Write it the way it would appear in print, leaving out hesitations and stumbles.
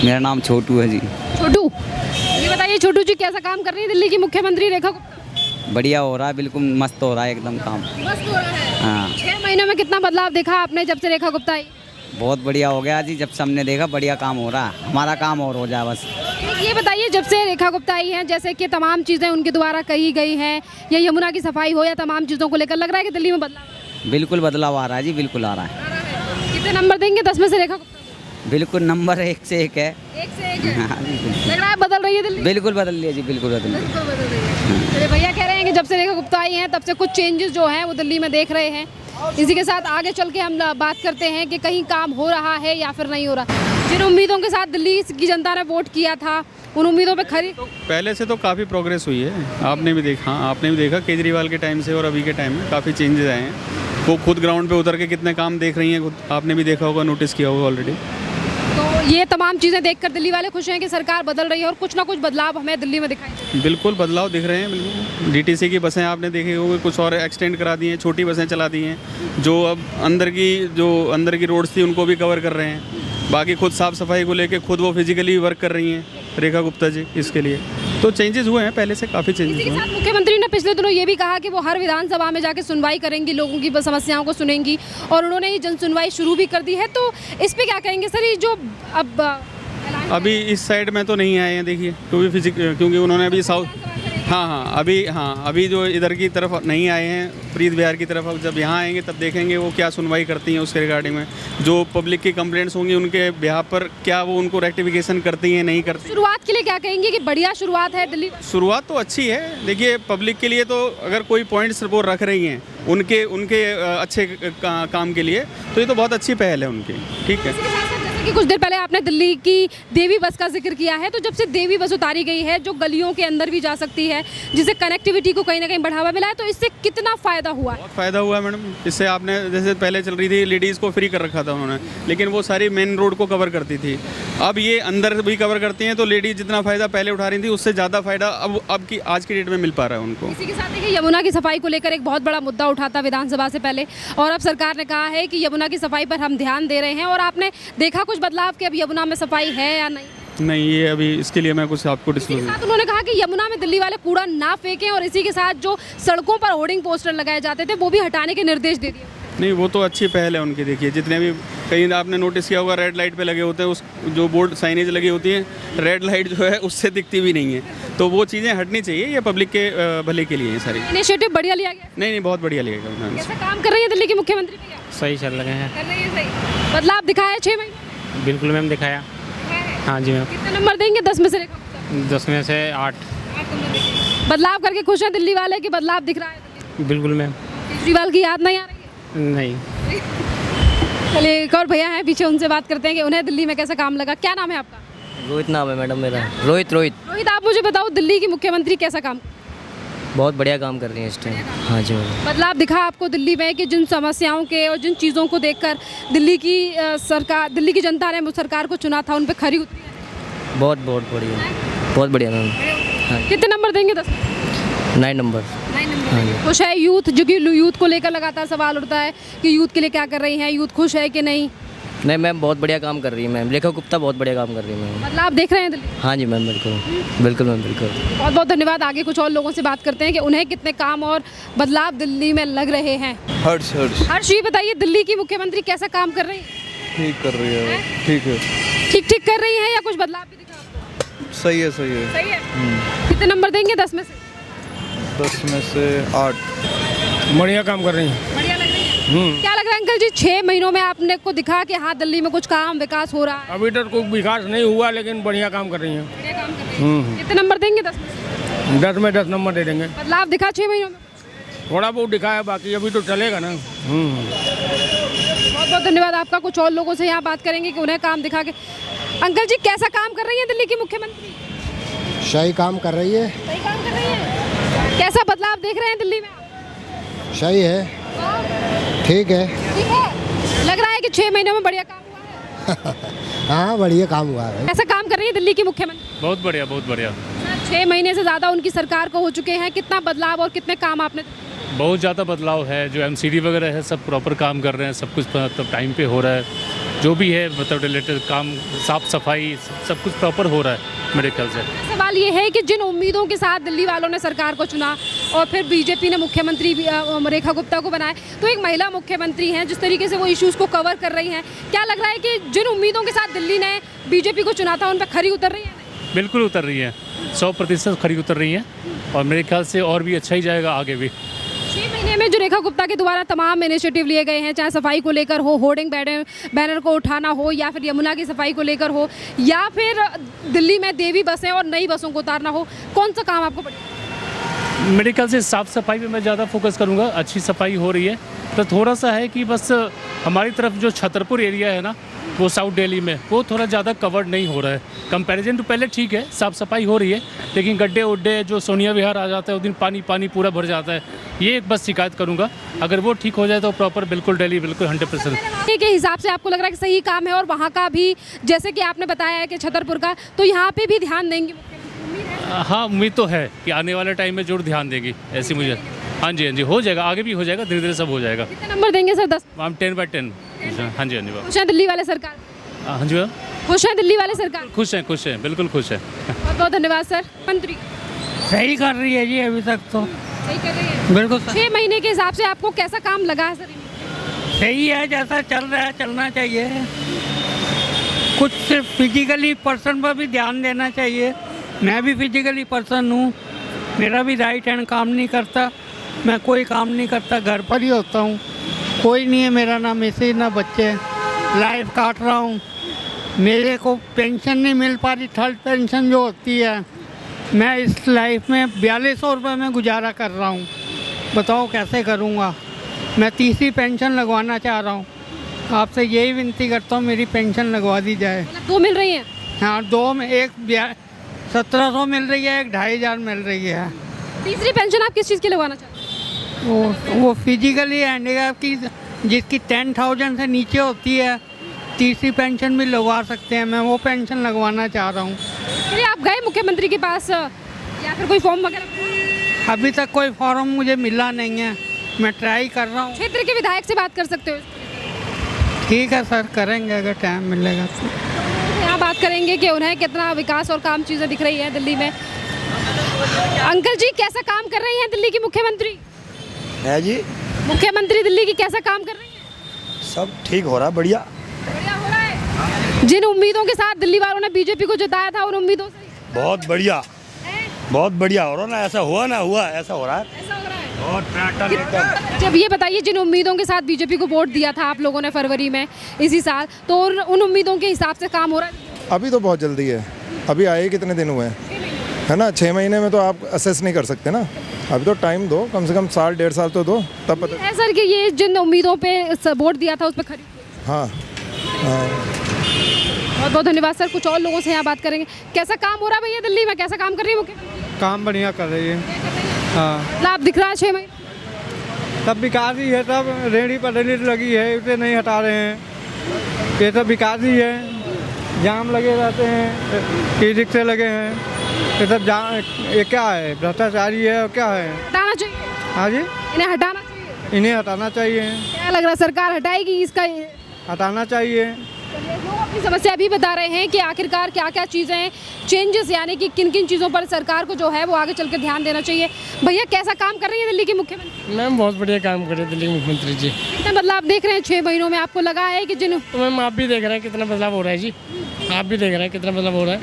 मेरा नाम छोटू है जी। छोटू, ये बताइए छोटू जी कैसा काम कर रही है दिल्ली की मुख्यमंत्री रेखा गुप्ता? बढ़िया हो रहा है, बिल्कुल मस्त हो रहा है एकदम काम। मस्त हो रहा है। हाँ 6 महीने में कितना बदलाव देखा आपने जब से रेखा गुप्ता आई? बहुत बढ़िया हो गया जी, जब से हमने देखा बढ़िया काम हो रहा है, हमारा काम और हो जाए बस। ये बताइए जब से रेखा गुप्ता आई हैं, जैसे कि तमाम चीज़ें उनके द्वारा कही गई हैं, या यमुना की सफाई हो या तमाम चीज़ों को लेकर, लग रहा है कि दिल्ली में बदलाव बिल्कुल बदलाव आ रहा है जी, बिल्कुल आ रहा है। कितने नंबर देंगे 10 में से रेखा गुप्ता को? बिल्कुल नंबर 1 से 1 है। 1 से 1 है। हाँ, बिल्कुल। लग रहा है बदल रही है दिल्ली? बिल्कुल बदल लिया जी, बिल्कुल बदल लिया। बिल्कुल बदल रही है। चलिए भैया कह रहे हैं कि जब से रेखा गुप्ता आई हैं तब से कुछ चेंजेस जो हैं वो दिल्ली में देख रहे हैं। इसी के साथ आगे चल के हम बात करते हैं कि कहीं काम हो रहा है या फिर नहीं हो रहा। जिन उम्मीदों के साथ दिल्ली की जनता ने वोट किया था उन उम्मीदों पे खरी पहले से तो काफ़ी प्रोग्रेस हुई है। आपने भी देखा केजरीवाल के टाइम से और अभी के टाइम में काफ़ी चेंजेस आए हैं। वो खुद ग्राउंड पे उतर के कितने काम देख रही हैं, खुद आपने भी देखा होगा, नोटिस किया होगा ऑलरेडी। तो ये तमाम चीज़ें देखकर दिल्ली वाले खुश हैं कि सरकार बदल रही है और कुछ ना कुछ बदलाव हमें दिल्ली में दिखाई दे। बिल्कुल बदलाव दिख रहे हैं। बिल्कुल डीटीसी की बसें आपने देखी होंगी, कुछ और एक्सटेंड करा दी हैं, छोटी बसें चला दी हैं, जो अब अंदर की रोड्स थी उनको भी कवर कर रहे हैं। बाकी खुद साफ़ सफाई को लेके खुद वो फिजिकली वर्क कर रही हैं रेखा गुप्ता जी इसके लिए। तो चेंजेस हुए हैं, पहले से काफ़ी चेंजेस इसी हुए के हैं। साथ मुख्यमंत्री ने पिछले दिनों ये भी कहा कि वो हर विधानसभा में जाके सुनवाई करेंगी, लोगों की समस्याओं को सुनेंगी, और उन्होंने ये जन सुनवाई शुरू भी कर दी है। तो इस पे क्या कहेंगे सर, ये जो अब अभी इस साइड में तो नहीं आए हैं देखिए, क्योंकि उन्होंने अभी अभी जो इधर की तरफ नहीं आए हैं, प्रीत बिहार की तरफ, अब जब यहाँ आएंगे तब देखेंगे वो क्या सुनवाई करती हैं उसके रिगार्डिंग में। जो पब्लिक की कंप्लेंट्स होंगी उनके बिहार पर क्या वो उनको रेक्टिफिकेशन करती हैं, नहीं करती। शुरुआत के लिए क्या कहेंगे कि बढ़िया शुरुआत है दिल्ली? शुरुआत तो अच्छी है। देखिए पब्लिक के लिए तो अगर कोई पॉइंट्स वो रख रही हैं उनके अच्छे काम के लिए, तो ये तो बहुत अच्छी पहल है उनकी। ठीक है। जैसे कि कुछ देर पहले आपने दिल्ली की देवी बस का जिक्र किया है, तो जब से देवी बस उतारी गई है जो गलियों के अंदर भी जा सकती है, जिससे कनेक्टिविटी को कहीं ना कहीं बढ़ावा मिला है, तो इससे कितना फ़ायदा हुआ है? बहुत फ़ायदा हुआ है मैडम। इससे आपने जैसे पहले चल रही थी लेडीज़ को फ्री कर रखा था उन्होंने, लेकिन वो सारी मेन रोड को कवर करती थी। अब ये अंदर भी कवर करती हैं, तो लेडीज़ जितना फ़ायदा पहले उठा रही थी उससे ज़्यादा फ़ायदा अब की आज की डेट में मिल पा रहा है उनको। इसी के साथ देखिए यमुना की सफाई को लेकर एक बहुत बड़ा मुद्दा उठा था विधानसभा से पहले, और अब सरकार ने कहा है कि यमुना की सफाई पर हम ध्यान दे रहे हैं। और आपने देखा कुछ बदलाव कि अब यमुना में सफाई है या नहीं? नहीं, ये अभी इसके लिए मैं कुछ आपको डिस्क्लोज। साथ उन्होंने कहा कि यमुना में दिल्ली वाले कूड़ा ना फेंकें, और इसी के साथ जो सड़कों पर होर्डिंग पोस्टर लगाए जाते थे वो भी हटाने के निर्देश दे दिए। नहीं, वो तो अच्छी पहल है उनकी। देखिए जितने भी कहीं आपने नोटिस किया होगा रेड लाइट पे लगे होते हैं, उस जो बोर्ड साइनेज लगी होती है, रेड लाइट जो है उससे दिखती भी नहीं है, तो वो चीज़ें हटनी चाहिए। ये पब्लिक के भले के लिए है सारी। इनिशिएटिव बढ़िया लिया गया। नहीं, बहुत बढ़िया लगेगा। कैसा काम कर रही है दिल्ली की मुख्यमंत्री? सही चल रहे हैं। कर रही है सही। बदलाव दिखाया है 6 महीने? बिल्कुल मैम, दिखाया। हाँ जी मैम। कितने नंबर देंगे 10 में से? रेखा गुप्ता 10 में से 8। बदलाव करके खुश हैं दिल्ली वाले कि बदलाव दिख रहा है? बिल्कुल मैम। केजरीवाल की याद नहीं आ रही है? नहीं। चलिए एक और भैया हैं पीछे, उनसे बात करते हैं कि उन्हें दिल्ली में कैसा काम लगा। क्या नाम है आपका? रोहित नाम है मैडम मेरा। रोहित। रोहित, आप मुझे बताओ दिल्ली की मुख्यमंत्री कैसा काम? बहुत बढ़िया काम कर रही हैं इस टाइम। हाँ जी मैडम। बदलाव दिखा आपको दिल्ली में कि जिन समस्याओं के और जिन चीज़ों को देखकर दिल्ली की जनता ने सरकार को चुना था उन पे खरी उतरी है? बहुत बढ़िया, बहुत बढ़िया मैम। हाँ। कितने नंबर देंगे 10? 9 नंबर। हाँ जी। खुश है यूथ, जो कि यूथ को लेकर लगातार सवाल उठता है कि यूथ के लिए क्या कर रही हैं, यूथ खुश है कि नहीं? नहीं मैम, बहुत बढ़िया काम कर रही है मैम। रेखा गुप्ता बहुत बढ़िया काम कर रही है मैम। बदलाव देख रहे हैं दिल्ली? हाँ जी मैम, बिल्कुल मैम, बिल्कुल। बहुत बहुत धन्यवाद। आगे कुछ और लोगों से बात करते हैं कि उन्हें कितने काम और बदलाव दिल्ली में लग रहे हैं। हर्ष जी बताइए, दिल्ली की मुख्यमंत्री कैसा काम कर रही है? ठीक कर रही है। ठीक है। ठीक कर रही है या कुछ बदलाव भी दिखा आपको? सही है। सही है। कितने नंबर देंगे 10 में से? 10 में से 8। बढ़िया काम कर रही हैं। बढ़िया लग रही है। क्या लग रहा है अंकल जी, 6 महीनों में आपने को दिखा कि हाँ दिल्ली में कुछ काम विकास हो रहा है? अभी तक कोई विकास नहीं हुआ, लेकिन बढ़िया काम कर रही हैं। बढ़िया काम कर रही है। कितने नंबर देंगे 10 में से? 10 में 10 नंबर दे देंगे। बदलाव दिखा 6 महीनों में? थोड़ा बहुत दिखा है, बाकी अभी तो चलेगा ना। बहुत बहुत धन्यवाद आपका। कुछ और लोगों से यहाँ बात करेंगे कि उन्हें काम दिखा के। अंकल जी कैसा काम कर रही है दिल्ली की मुख्यमंत्री? सही काम कर रही है। सही काम कर रही है। कैसा बदलाव देख रहे हैं दिल्ली में? सही है। ठीक है। ठीक है। लग रहा है कि 6 महीनों में बढ़िया काम हुआ है। हाँ, बढ़िया काम हुआ है। कैसा काम कर रही है दिल्ली की मुख्यमंत्री? बहुत बढ़िया, बहुत बढ़िया। 6 महीने से ज़्यादा उनकी सरकार को हो चुके हैं। कितना बदलाव और कितने काम आपने? बहुत ज़्यादा बदलाव है। जो MCD वगैरह है सब प्रॉपर काम कर रहे हैं, सब कुछ मतलब टाइम पे हो रहा है। जो भी है मतलब रिलेटेड काम, साफ सफाई सब कुछ प्रॉपर हो रहा है मेरे ख्याल से। सवाल ये है कि जिन उम्मीदों के साथ दिल्ली वालों ने सरकार को चुना और फिर बीजेपी ने मुख्यमंत्री रेखा गुप्ता को बनाया, तो एक महिला मुख्यमंत्री हैं, जिस तरीके से वो इश्यूज़ को कवर कर रही हैं, क्या लग रहा है कि जिन उम्मीदों के साथ दिल्ली ने बीजेपी को चुना था उन पर खरी उतर रही है? बिल्कुल उतर रही है, 100% खरी उतर रही है और मेरे ख्याल से और भी अच्छा ही जाएगा आगे भी। 6 महीने में जो रेखा गुप्ता के द्वारा तमाम इनिशिएटिव लिए गए हैं, चाहे सफाई को लेकर हो, होर्डिंग बैनर को उठाना हो, या फिर यमुना की सफाई को लेकर हो, या फिर दिल्ली में देवी बसें और नई बसों को उतारना हो, कौन सा काम आपको पड़ेगा? मेरे ख्याल से साफ़ सफाई पे मैं ज़्यादा फोकस करूँगा। अच्छी सफाई हो रही है, तो थोड़ा सा है कि बस हमारी तरफ जो छतरपुर एरिया है ना, वो साउथ दिल्ली में वो थोड़ा ज़्यादा कवर्ड नहीं हो रहा है कंपैरिजन टू पहले। ठीक है, साफ़ सफाई हो रही है, लेकिन गड्ढे उड्ढे जो सोनिया विहार आ जाता है उस दिन पानी पानी पूरा भर जाता है, ये एक बस शिकायत करूँगा। अगर वो ठीक हो जाए तो प्रॉपर बिल्कुल दिल्ली बिल्कुल 100% के हिसाब से आपको लग रहा है कि सही काम है, और वहाँ का भी जैसे कि आपने बताया है कि छतरपुर का, तो यहाँ पे भी ध्यान देंगे? हाँ, उम्मीद तो है कि आने वाले टाइम में जरूर ध्यान देगी ऐसी मुझे। हाँ जी, हाँ जी, हो जाएगा, आगे भी हो जाएगा, धीरे धीरे सब हो जाएगा। कितने नंबर देंगे सर? 10? हम 10/10। हाँ जी, हाँ जी, खुश हैं दिल्ली वाले सरकार? हाँ जी, खुश हैं दिल्ली वाले सरकार? खुश हैं, बिल्कुल खुश हैं। बहुत बहुत धन्यवाद सर। मंत्री सही कर रही है जी, अभी तक तो सही कर रही है, बिल्कुल 6 महीने के हिसाब से आपको कैसा काम लगा है सर? सही है, जैसा चल रहा है चलना चाहिए। कुछ सिर्फ फिजिकली पर्सन पर भी ध्यान देना चाहिए। मैं भी फिजिकली पर्सन हूँ, मेरा भी राइट हैंड काम नहीं करता, मैं कोई काम नहीं करता, घर पर ही होता हूँ, कोई नहीं है मेरा, ना मिसेज ना बच्चे, लाइफ काट रहा हूँ। मेरे को पेंशन नहीं मिल पा रही, थर्ड पेंशन जो होती है, मैं इस लाइफ में 4200 रुपये में गुजारा कर रहा हूँ। बताओ कैसे करूँगा? मैं तीसरी पेंशन लगवाना चाह रहा हूँ, आपसे यही विनती करता हूँ मेरी पेंशन लगवा दी जाए। 2 मिल रही हैं? हाँ, 2 में, एक 1700 मिल रही है, एक 2500 मिल रही है। तीसरी पेंशन आप किस चीज़ की लगवाना चाहते हैं? वो फिजिकली हैंडीकैप की जिसकी 10,000 से नीचे होती है, तीसरी पेंशन भी लगवा सकते हैं, मैं वो पेंशन लगवाना चाह रहा हूँ। चलिए, आप गए मुख्यमंत्री के पास या फिर कोई फॉर्म वगैरह? अभी तक कोई फॉर्म मुझे मिला नहीं है, मैं ट्राई कर रहा हूँ। क्षेत्र के विधायक से बात कर सकते हो? ठीक है सर, करेंगे अगर टाइम मिलेगा तो। यहाँ बात करेंगे कि उन्हें कितना विकास और काम चीज़ें दिख रही है दिल्ली में। अंकल जी, कैसा काम कर रही हैं दिल्ली की मुख्यमंत्री? है जी, मुख्यमंत्री दिल्ली की कैसा काम कर रही है? सब ठीक हो रहा, बढ़िया बढ़िया हो रहा है। जिन उम्मीदों के साथ दिल्ली वालों ने बीजेपी को जिताया था, उन उम्मीदों से बहुत बढ़िया, बहुत बढ़िया हो रहा ना, ऐसा हुआ ना हुआ, ऐसा हो रहा है, ऐसा हो रहा है। बहुत टनाटन एकदम। जब ये बताइए, जिन उम्मीदों के साथ बीजेपी को वोट दिया था आप लोगों ने फरवरी में इसी साल, तो उन उम्मीदों के हिसाब से काम हो रहा है? अभी तो बहुत जल्दी है, अभी आए कितने दिन हुए हैं, है ना? 6 महीने में तो आप असेस नहीं कर सकते ना, अभी तो टाइम दो, कम से कम 1.5 साल, 1.5 साल तो दो, तब पता है सर कि ये जिन उम्मीदों पे वोट दिया था उस पर खरी? हाँ, बहुत बहुत धन्यवाद सर। कुछ और लोगों से यहाँ बात करेंगे। कैसा काम हो रहा है भैया दिल्ली में, कैसा काम कर रही है मुख्यमंत्री? काम बढ़िया कर रही है। हाँ, लाभ दिख रहा है 6 महीने? सब विकास ही है, सब रेहड़ी पटरी लगी है, उसे नहीं हटा रहे हैं, ये सब विकास ही है। जाम लगे रहते हैं, ई रिक्शे लगे हैं, ये सब ये क्या है? भ्रष्टाचारी है और क्या है? हटाना चाहिए। हाँ जी, इन्हें हटाना चाहिए। इन्हें हटाना चाहिए। क्या लग रहा है सरकार हटाएगी इसका? हटाना चाहिए। लोग अपनी समस्या भी बता रहे हैं कि आखिरकार क्या क्या चीज़ें चेंजेस, यानी कि किन किन चीज़ों पर सरकार को जो है वो आगे चल के ध्यान देना चाहिए। भैया, कैसा काम कर रही है दिल्ली की मुख्यमंत्री? मैम, बहुत बढ़िया काम कर रहे हैं दिल्ली के मुख्यमंत्री जी। कितना बदलाव देख रहे हैं 6 महीनों में? आपको लगा है कि जिन तो मैम, आप भी देख रहे हैं कितना बदलाव हो रहा है जी, आप भी देख रहे हैं कितना बदलाव हो रहा है।